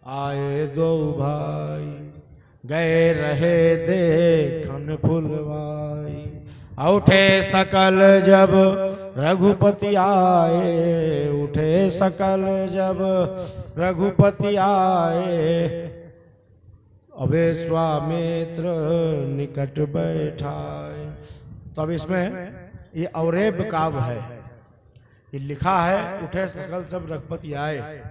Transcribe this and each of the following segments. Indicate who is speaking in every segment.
Speaker 1: आए दो भाई, गए रहे देखन फुलवाई। उठे सकल जब रघुपति आए, उठे सकल जब रघुपति आए। अबे स्वामित्र निकट बैठाए। तो अब इसमें ये अवरेब काव्य है, ये लिखा है उठे सकल सब रघुपति आए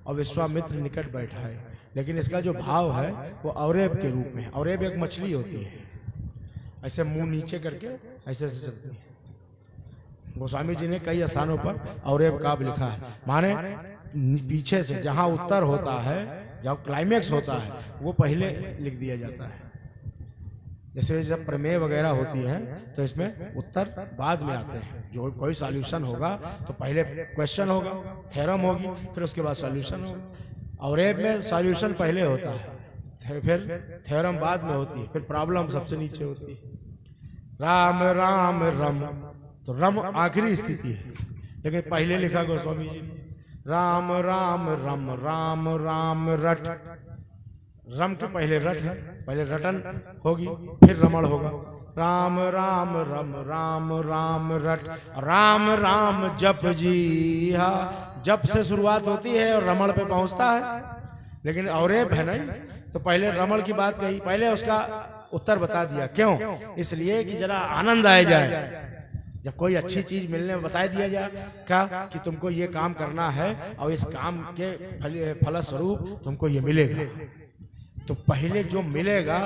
Speaker 1: और विश्वामित्र निकट बैठा है, लेकिन इसका जो भाव है वो अवरेब के रूप में है। अवरेब एक मछली होती है, ऐसे मुंह नीचे करके ऐसे ऐसे चलती है। गोस्वामी जी ने कई स्थानों पर अवरेब काव्य लिखा है, माने पीछे से जहां उत्तर होता है, जहां क्लाइमेक्स होता है, वो पहले लिख दिया जाता है। जैसे जब प्रमेय वगैरह होती है तो इसमें उत्तर बाद में आते हैं। जो कोई सॉल्यूशन होगा तो पहले क्वेश्चन होगा, थ्योरम होगी, फिर उसके बाद सॉल्यूशन होगा। अवरेब में सॉल्यूशन पहले होता है, फिर थ्योरम बाद में होती है, फिर प्रॉब्लम सबसे नीचे होती है। राम राम रम, तो रम आखिरी स्थिति है, लेकिन पहले लिखा गोस्वामी जी ने राम राम रम, राम राम रट। रम के पहले रट है, पहले रटन होगी फिर रमण होगा। राम राम रम, राम राम रट, राम राम जप जी। हाँ, जप से शुरुआत होती है और रमण पे पहुंचता है, लेकिन अवरेब है नहीं, तो पहले रमण की बात कही, पहले उसका उत्तर बता दिया। क्यों? इसलिए कि जरा आनंद आ जाए। जब कोई अच्छी चीज मिलने में बता दिया जाए क्या कि तुमको ये काम करना है और इस काम के फलस्वरूप तुमको ये मिलेगा, तो पहले जो मिलेगा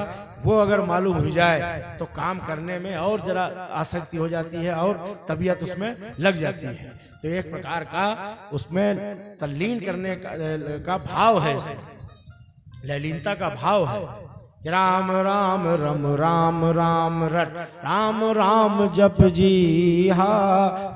Speaker 1: वो अगर मालूम हो जाए तो काम करने में और जरा आसक्ति हो जाती है और तबीयत उसमें लग जाती है। तो एक प्रकार का उसमें तल्लीन करने का भाव है, ललीनता का भाव है। राम राम रम, राम राम रट, राम राम जप जी। हा,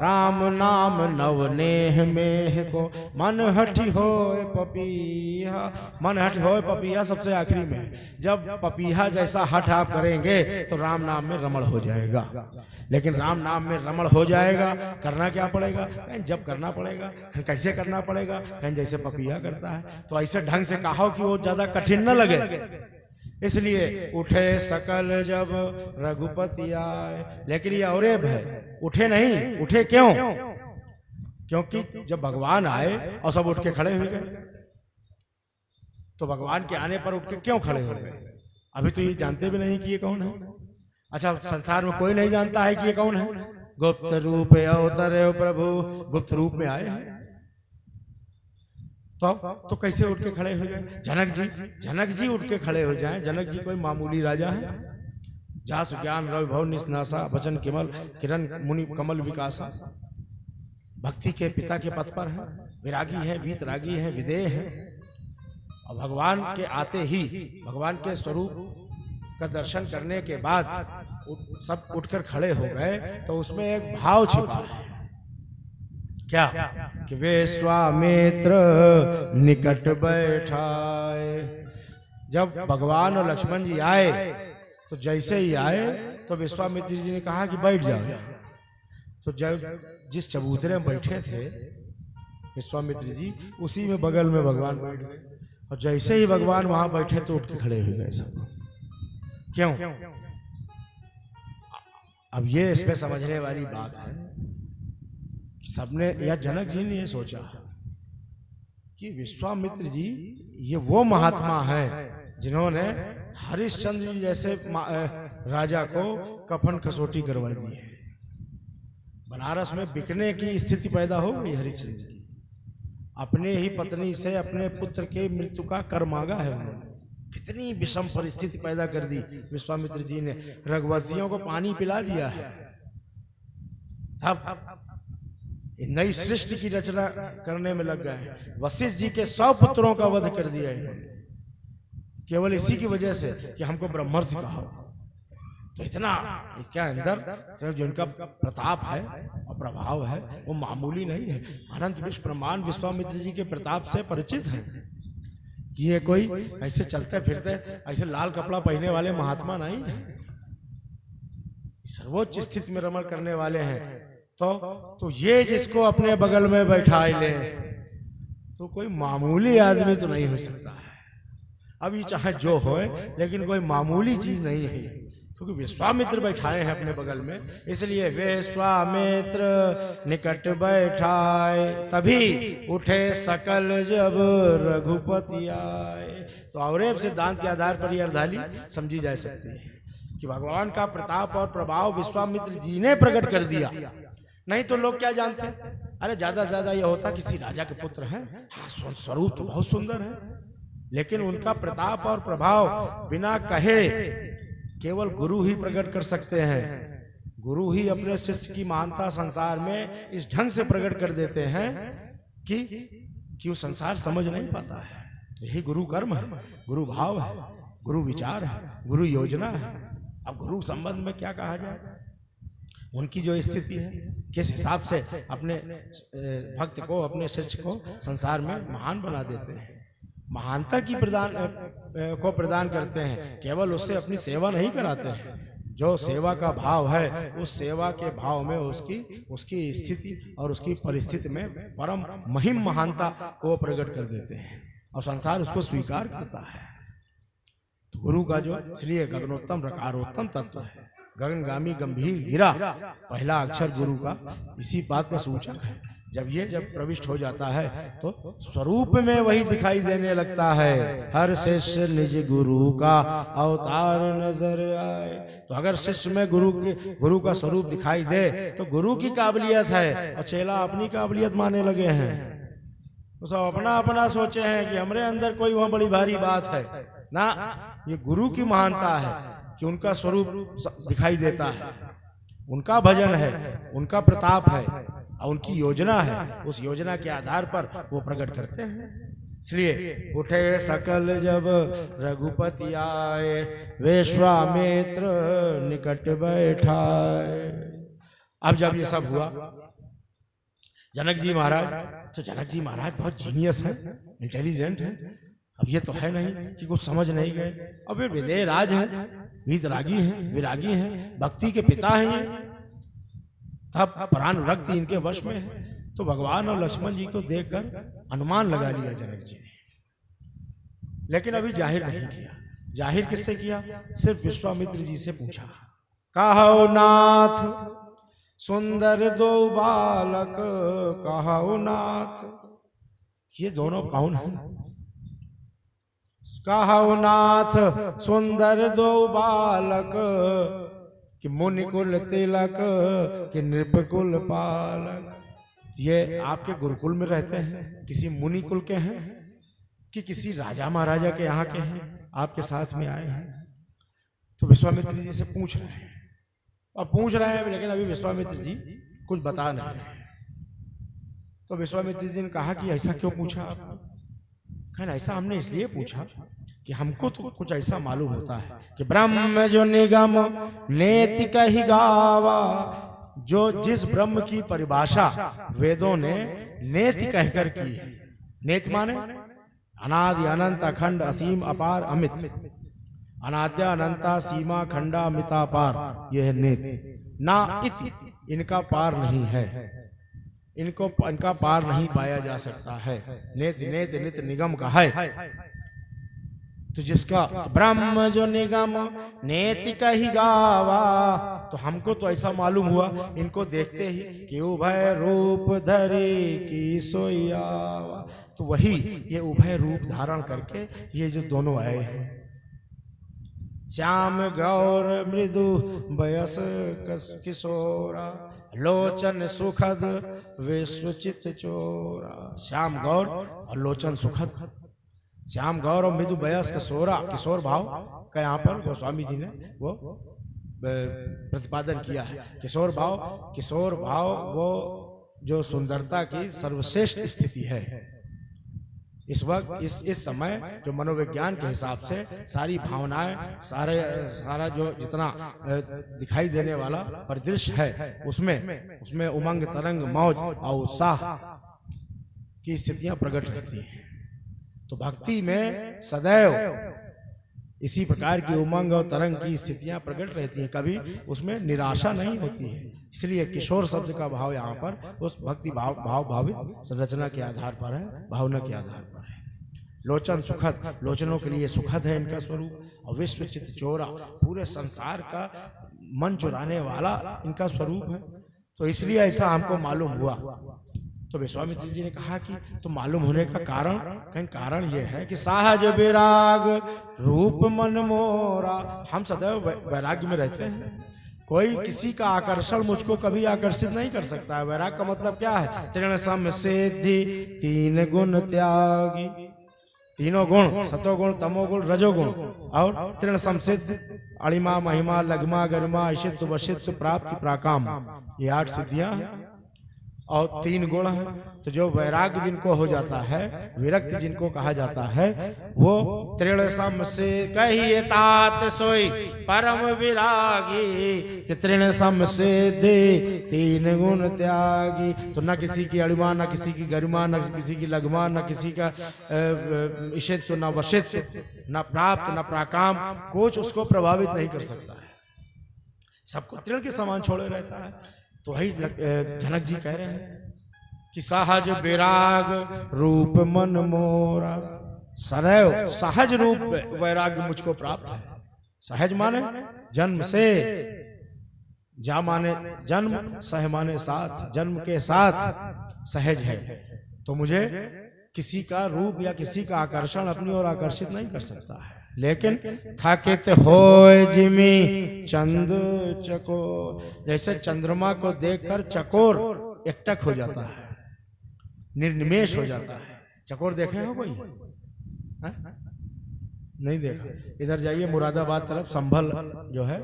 Speaker 1: राम नाम नवनेह मेह को, मन हठी होए पपीहा। मन हठी होए पपीहा सबसे आखिरी में, जब पपीहा जैसा हठ आप करेंगे तो राम नाम में रमण हो जाएगा। लेकिन राम नाम में रमण हो जाएगा, करना क्या पड़ेगा? कहीं जब करना पड़ेगा, कैसे करना पड़ेगा? कहीं जैसे पपीहा करता है, तो ऐसे ढंग से कहो कि वो ज्यादा कठिन न लगे। इसलिए उठे सकल जब रघुपति आए, लेकिन ये अवरेब है, उठे नहीं। उठे क्यों? क्योंकि जब भगवान आए और सब उठ के खड़े हो गए, तो भगवान के आने पर उठ के क्यों खड़े हो गए? अभी तो ये जानते भी नहीं कि ये कौन है। अच्छा, संसार में कोई नहीं जानता है कि ये कौन है। गुप्त रूप अवतरे प्रभु, गुप्त रूप में आए हैं, तो कैसे उठ के खड़े हो गए? जनक जी उठ के खड़े हो जाएं। जनक जी कोई मामूली राजा है? जास ज्ञान रवि भव निस्नासा, वचन किमल किरण मुनि कमल विकासा। भक्ति के पिता के पथ पर हैं, विरागी हैं, वीतरागी हैं, विदेह हैं। और भगवान के आते ही, भगवान के स्वरूप का दर्शन करने के बाद सब उठकर खड़े हो गए, तो उसमें एक भाव छिपा है। क्या? कि विश्वामित्र निकट बैठाए। जब भगवान और लक्ष्मण जी आए, तो जैसे ही आए तो विश्वामित्र जी ने कहा कि बैठ जाओ। तो जब जिस चबूतरे में बैठे थे विश्वामित्र जी, उसी में बगल में भगवान बैठ गए, और जैसे ही भगवान वहां बैठे तो उठ के खड़े हो गए सब। क्यों? अब ये इसमें समझने वाली बात है, सबने या जनक जी ने ये सोचा कि विश्वामित्र जी ये वो महात्मा हैं जिन्होंने हरिश्चंद्र जी जैसे राजा को कफन कसौटी करवा दी है। बनारस में बिकने की स्थिति पैदा हो गई हरिश्चंद्र जी। अपने ही पत्नी से अपने पुत्र के मृत्यु का कर मांगा है उन्होंने। कितनी विषम परिस्थिति पैदा कर दी विश्वामित्र जी ने। रघुवंशियों को पानी पिला दिया है। तब नई सृष्टि की रचना करने में लग गए। वशिष्ठ जी के 100 पुत्रों का वध कर दिया इन्होंने, केवल इसी की वजह से कि हमको ब्रह्मर्षि कहा। तो इतना इसके अंदर जो इनका प्रताप है और प्रभाव है वो मामूली नहीं है। अनंत विश्व ब्रह्मांड विश्वामित्र जी के प्रताप से परिचित है। ये कोई ऐसे चलते फिरते ऐसे लाल कपड़ा पहनने वाले महात्मा नहीं है, सर्वोच्च स्थिति में रमण करने वाले हैं। तो ये जिसको अपने बगल में बैठा ले तो कोई मामूली आदमी तो नहीं हो सकता है। अभी चाहे जो होए, लेकिन कोई मामूली चीज नहीं है, क्योंकि विश्वामित्र बैठाए हैं अपने बगल में, इसलिए विश्वामित्र निकट बैठाए, तभी उठे सकल जब रघुपति आए। तो अवरेव सिद्धांत के आधार पर यह अर्धाली समझी जा सकती है कि भगवान का प्रताप और प्रभाव विश्वामित्र जी ने प्रकट कर दिया। नहीं तो लोग क्या जानते, अरे ज्यादा से ज्यादा यह होता किसी राजा के पुत्र हैं, हाँ स्वरूप तो बहुत सुंदर है, लेकिन उनका प्रताप और प्रभाव बिना कहे केवल गुरु ही प्रकट कर सकते हैं। गुरु ही अपने शिष्य की महानता संसार में इस ढंग से प्रकट कर देते हैं कि वो संसार समझ नहीं पाता है। यही गुरु कर्म है, गुरु भाव है, गुरु विचार है, गुरु योजना है। अब गुरु संबंध में क्या कहा जाए, उनकी जो स्थिति है, किस हिसाब से अपने भक्त को, अपने शिष्य को संसार में महान बना देते हैं, महानता की प्रदान करते हैं, केवल उससे अपनी सेवा नहीं कराते हैं। जो सेवा का भाव है, उस सेवा के भाव में उसकी स्थिति और उसकी परिस्थिति में परम महिम महानता को प्रकट कर देते हैं और संसार उसको स्वीकार करता है। तो गुरु का जो इसलिए गगनोत्तम रकारोत्तम तत्व है, गगनगामी गंभीर गिरा, पहला अक्षर गुरु का इसी बात का सूचक है। जब प्रविष्ट हो जाता है तो स्वरूप में वही दिखाई देने लगता है। हर शिष्य निज गुरु का अवतार नजर आए। तो अगर शिष्य में गुरु का स्वरूप दिखाई दे तो गुरु की काबिलियत है, और चेला अपनी काबिलियत मानने लगे हैं। तो सब अपना अपना सोचे हैं कि हमारे अंदर कोई वहां बड़ी भारी बात है ना, ये गुरु की महानता है कि उनका स्वरूप दिखाई देता है, उनका भजन है, उनका प्रताप है और उनकी योजना है। उस योजना के आधार पर वो प्रकट करते हैं। इसलिए उठे सकल जब रघुपति आए, विश्वामित्र निकट बैठाए। अब जब ये सब हुआ, जनक जी महाराज, तो जनक जी महाराज बहुत जीनियस है, इंटेलिजेंट है। अब ये तो है नहीं कि कुछ समझ नहीं गए। अब ये विदेह राज हैं, वीतरागी हैं, विरागी हैं, भक्ति के पिता हैं ये, तब प्राणरक्त इनके वश में है। तो भगवान और लक्ष्मण जी को देखकर अनुमान लगा लिया जनक जी ने, लेकिन अभी जाहिर नहीं किया। जाहिर किससे किया? सिर्फ विश्वामित्र जी से पूछा, कहो नाथ सुंदर दो बालक, कहो नाथ। ये दोनों कौन हैं? कहो नाथ सुंदर दो बालक, कि मुनि कुल तिलक, कि नृपकुल पालक। ये आपके गुरुकुल में रहते हैं, किसी मुनि कुल के हैं कि किसी राजा महाराजा के यहाँ के हैं, आपके साथ में आए हैं। तो विश्वामित्र जी से पूछ रहे हैं, और पूछ रहे हैं, लेकिन अभी विश्वामित्र जी कुछ बता नहीं रहे। तो विश्वामित्र जी ने कहा कि ऐसा क्यों पूछा आपने? कहना ऐसा हमने इसलिए पूछा कि हमको तो कुछ ऐसा मालूम होता है कि ब्रह्म जो निगम नेति कही गावा, जो जिस ब्रह्म की परिभाषा वेदों ने नेति कहकर की है। नेति माने अनादि अनंत अखंड असीम अपार अमित, अनाद्या अनंता सीमा खंडा मिता पार, यह है नेति। ना इति, इनका पार नहीं है, इनका पार नहीं पाया जा सकता है। नेति नेति नित निगम का है। तो जिसका ब्रह्म जो निगम नेति कही गावा, तो हमको तो ऐसा मालूम हुआ इनको देखते ही कि उभय रूप धरी की सोई आवा। तो वही ये उभय रूप धारण करके ये जो दोनों आए हैं, श्याम गौर मृदु बयस किशोरा, लोचन सुखद विश्वचित चोरा। श्याम गौर और लोचन सुखद, श्याम गौर और मृदु बयस किशोरा, किशोर भाव का यहाँ पर गोस्वामी जी ने वो प्रतिपादन किया है। किशोर भाव वो जो सुंदरता की सर्वश्रेष्ठ स्थिति है। इस वक्त इस समय जो मनोविज्ञान के हिसाब से सारी भावनाएं, सारा जो जितना दिखाई देने वाला परिदृश्य है, उसमें उमंग तरंग मौज और उत्साह की स्थितियां प्रकट रहती हैं। तो भक्ति में सदैव इसी प्रकार की उमंग और तरंग की स्थितियां प्रकट रहती हैं, कभी उसमें निराशा नहीं होती है। इसलिए किशोर शब्द का भाव यहाँ पर उस भक्ति भावित संरचना के आधार पर है, भावना के आधार पर है। लोचन सुखद, लोचनों के लिए सुखद है इनका स्वरूप। और विश्व चित चोरा, पूरे संसार का मन चुराने वाला इनका स्वरूप है। तो इसलिए ऐसा हमको मालूम हुआ। तो विश्वामित्र जी ने कहा कि तो मालूम होने का कारण, कहीं कारण ये है कि सहज विराग रूप मन मोरा, हम सदैव वैराग्य में रहते हैं। कोई किसी का आकर्षण मुझको कभी आकर्षित नहीं कर सकता है। वैराग का मतलब क्या है? तृण सम सिद्धि तीन गुण त्यागी, तीनों गुण, सतोगुण तमोगुण रजोगुण, और तृण समसिद्ध, अणिमा महिमा लघमा गरिमा ईशित्व वशित्व प्राप्ति प्राकाम, ये 8 सिद्धियां हैं और 3 गुण हैं। तो जो वैराग्य जिनको हो जाता है, विरक्ति जिनको कहा जाता है, वो तृण सम से कहिए तात सोई परम विरागी, कि तृण सम से दे 3 गुण त्यागी। तो न किसी की अणिमा, न किसी की गरिमा, न किसी की लघमा, न किसी का ईशित्व, न वशित्व, न प्राप्त, न प्राकाम, कुछ उसको प्रभावित नहीं कर सकता है। सबको तृण के समान छोड़े रहता है। तो वही जनक जी कह रहे हैं कि सहज विराग रूप मन मोरा, सदैव सहज रूप वैराग्य मुझको प्राप्त है। सहज माने जन्म से, जा माने जन्म, सह माने साथ, जन्म के साथ सहज है। तो मुझे किसी का रूप या किसी का आकर्षण अपनी ओर आकर्षित नहीं कर सकता है। लेकिन थकित होय जिमी चंद चकोर, जैसे चंद्रमा को देखकर चकोर एकटक हो जाता है, निर्निमेष हो जाता है। चकोर देखे हो कोई? नहीं देखा? इधर जाइए मुरादाबाद तरफ, संभल जो है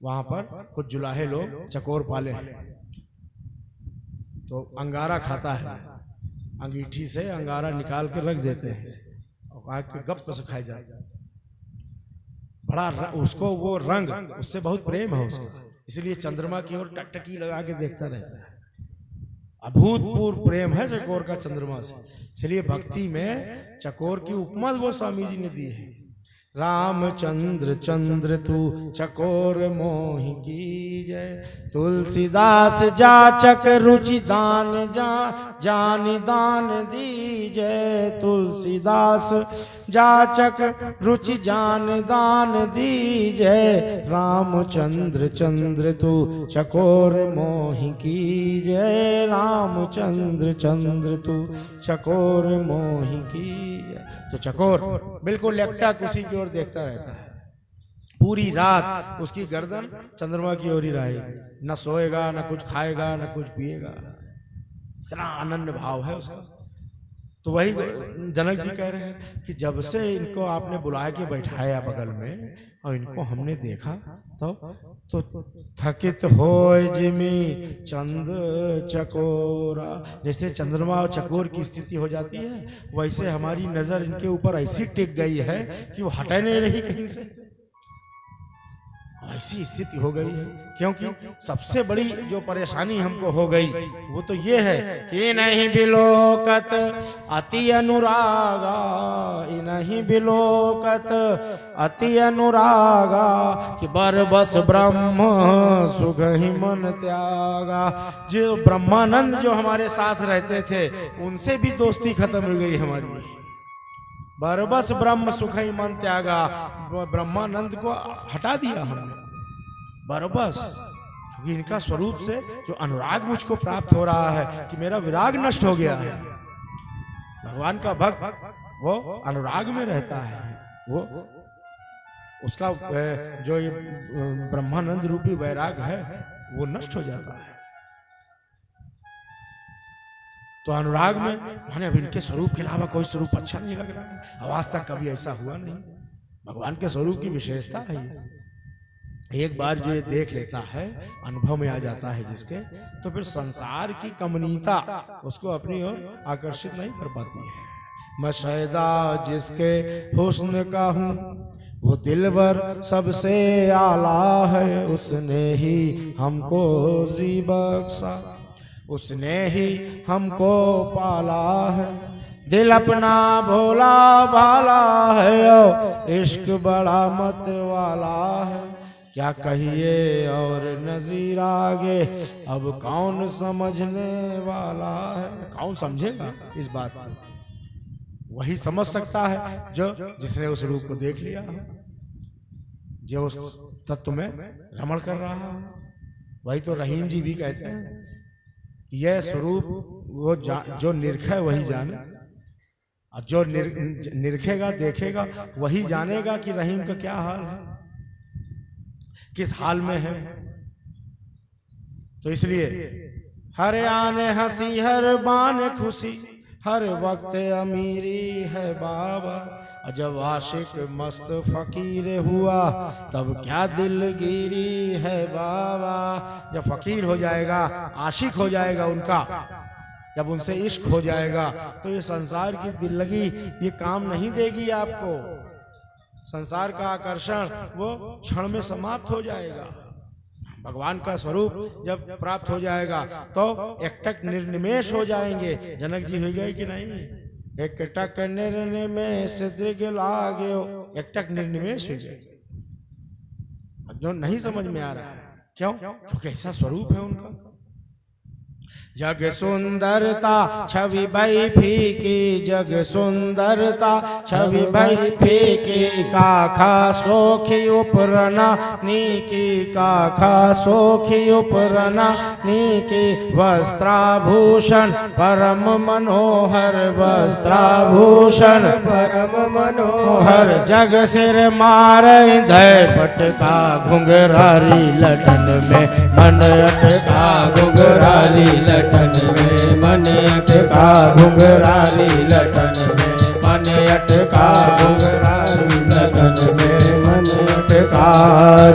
Speaker 1: वहां पर कुछ जुलाहे लोग चकोर पाले हैं। तो अंगारा खाता है, अंगीठी से अंगारा निकाल के रख देते हैं और आग के गप से खाए जाते हैं। बड़ा उसको वो रंग, उससे बहुत प्रेम है उसको, इसलिए चंद्रमा की ओर टकटकी लगा के देखता रहता है। अभूतपूर्व प्रेम है चकोर का चंद्रमा से, इसलिए भक्ति में चकोर की उपमा वो स्वामी जी ने दी है। रामचंद्र चंद्र तू चकोर मोहि की जय, तुलसीदास जाचक रुचि दान जान दान दीजय, तुलसीदास जाचक रुचि जान दान दीजय, रामचंद्र चंद्र तू चकोर मोहि की जय, रामचंद्र चंद्र तू चकोर मोहि की जय। तो चकोर बिल्कुल एकटक उसी की ओर देखता रहता है। पूरी रात उसकी गर्दन चंद्रमा की ओर ही रहेगी, न सोएगा, न कुछ खाएगा, न कुछ पिएगा। इतना अनन्य भाव है उसका। तो वही जनक जी कह रहे हैं कि जब से इनको आपने बुला के बैठाया बगल में और इनको हमने देखा तो थकित होय जिमी चंद चकोरा, जैसे चंद्रमा और चकोर की स्थिति हो जाती है, वैसे हमारी नजर इनके ऊपर ऐसी टिक गई है कि वो हटे नहीं रही कहीं से। ऐसी स्थिति हो गई है, क्योंकि सबसे बड़ी जो परेशानी हमको हो गई वो तो ये है कि नहीं बिलोकत अति अनुरागा, नहीं बिलोकत अति अनुरागा, कि बर बस ब्रह्म सुख ही मन त्यागा। जो ब्रह्मानंद जो हमारे साथ रहते थे उनसे भी दोस्ती खत्म हो गई हमारी। बरबस ब्रह्म सुख ही मन त्यागा, ब्रह्मानंद को हटा दिया हमने बरबस, क्योंकि इनका स्वरूप से जो अनुराग मुझको प्राप्त हो रहा है कि मेरा विराग नष्ट हो गया है। भगवान का भक्त वो अनुराग में रहता है, वो उसका जो ये ब्रह्मानंद रूपी वैराग है वो नष्ट हो जाता है। तो अनुराग में माने अब इनके स्वरूप के अलावा कोई स्वरूप अच्छा नहीं लग रहा है। आज तक कभी ऐसा हुआ नहीं। भगवान के स्वरूप की विशेषता है ये। एक बार जो ये देख लेता है, अनुभव में आ जाता है जिसके, तो फिर संसार की कमनीयता उसको अपनी ओर आकर्षित नहीं कर पाती है। मैं शैदा जिसके हुस्न का हूँ, वो दिलवर सबसे आला है, उसने ही हमको जी बख्शा, उसने ही हमको पाला है। दिल अपना भोला भाला है और इश्क बड़ा मत वाला है। क्या कहिए और नजीर आगे, अब कौन समझने वाला है। कौन समझेगा इस बात को। वही समझ सकता है जो जिसने उस रूप को देख लिया हो, जो उस तत्व में रमण कर रहा हो। वही तो रहीम जी भी कहते हैं कि यह स्वरूप वो जो निरखे वही जाने, और जो निरखेगा देखेगा वही जानेगा कि रहीम का क्या हाल है, किस हाल में है। तो इसलिए हर आने हंसी हर बान खुशी, हर वक्त अमीरी है बाबा। और जब आशिक मस्त फकीर हुआ तब क्या दिलगिरी है बाबा। जब फकीर हो जाएगा, आशिक हो जाएगा उनका, जब उनसे इश्क हो जाएगा तो ये संसार की दिल लगी ये काम नहीं देगी आपको। संसार का आकर्षण वो क्षण में समाप्त हो जाएगा। भगवान का स्वरूप जब प्राप्त हो जाएगा तो एकटक निर्निमेष हो जाएंगे। जनक जी हो गए कि नहीं? एकटक निर्निमेष दृग लाग्यो, एकटक निर्निमेष हो गए। जो नहीं समझ में आ रहा है, क्यों? क्योंकि ऐसा स्वरूप है उनका। जग सुंदरता छवि भई फीकी, जग सुंदरता छवि भई फीकी। काखा सोखी उपरना नीकी, काखा सोखी उपरना नीकी। वस्त्राभूषण परम मनोहर, वस्त्राभूषण परम मनोहर। जग सिर मारे धय पटका, घुंघरारी लटन में मन अटका। घुंघरारी लटन में मन अटका, घुंघरारी लटन में मन अटका। घुंघरारी लटन में मन अटका।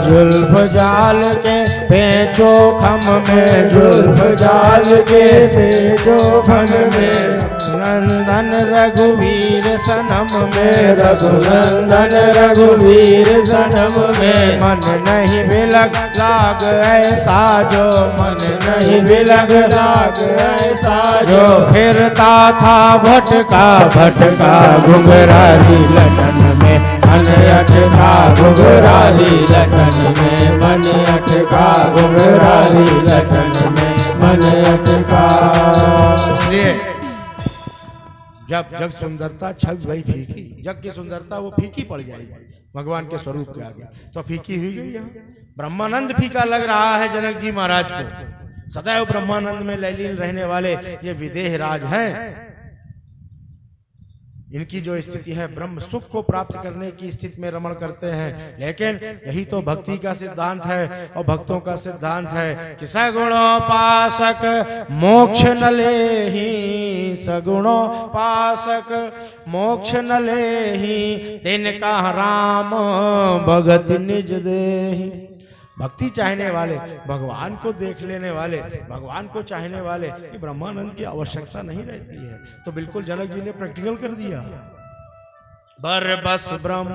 Speaker 1: जुल्फ जाल के पेचो खम में, जुल्फ जाल के पेचो खम में। नंदन रघुवीर सनम में, रघुनंदन रघुवीर सनम में। मन नहीं बिलग लाग ऐसा जो, मन नहीं बिलग लाग ऐसा जो। फिरता था भटका भटका, घुंघरारी लटन में मन अटका। घुंघरारी लटन में मन अटका, घुंघरारी लटन में मन अटका। इसलिए जब जग सुंदरता छवि वही फीकी, जग की सुंदरता वो फीकी पड़ जाएगी भगवान के स्वरूप के आगे, तो फीकी हुई गई। यहाँ ब्रह्मानंद फीका लग रहा है जनक जी महाराज को। सदैव ब्रह्मानंद में लयलीन रहने वाले ये विदेह राज हैं। इनकी जो स्थिति है ब्रह्म सुख को प्राप्त करने की स्थिति में रमण करते हैं। लेकिन यही तो भक्ति का सिद्धांत है और भक्तों का सिद्धांत है कि सगुणोपासक मोक्ष न लेहि, सगुणोपासक मोक्ष न लेहि। तिनका राम भगत निज देहि। भक्ति चाहने वाले, भगवान को देख लेने वाले, भगवान को चाहने वाले, ये ब्रह्मानंद की आवश्यकता नहीं रहती है। तो बिल्कुल जनक जी ने प्रैक्टिकल कर दिया। बरबस ब्रह्म,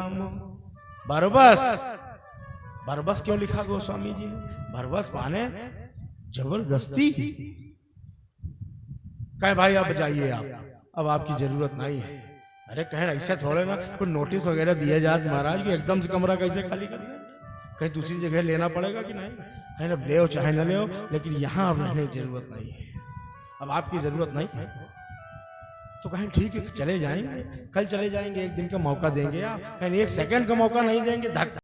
Speaker 1: बरबस, बरबस क्यों लिखा गोस्वामी जी ने? बरबस माने जबरदस्ती। कहे भाई आप जाइए, आप अब आपकी जरूरत नहीं है। अरे कहें ऐसे थोड़े ना, कुछ नोटिस वगैरह दिया जाए महाराज कि एकदम से कमरा कैसे खाली कर दे, कहीं दूसरी जगह लेना पड़ेगा कि नहीं? है ना, ले चाहे न ले, लेकिन यहाँ अब रहने की जरूरत नहीं है, अब आपकी जरूरत नहीं है। तो कहें ठीक है चले जाएंगे, कल चले जाएंगे, एक दिन का मौका देंगे आप? कहीं एक सेकंड का मौका नहीं देंगे, धक्का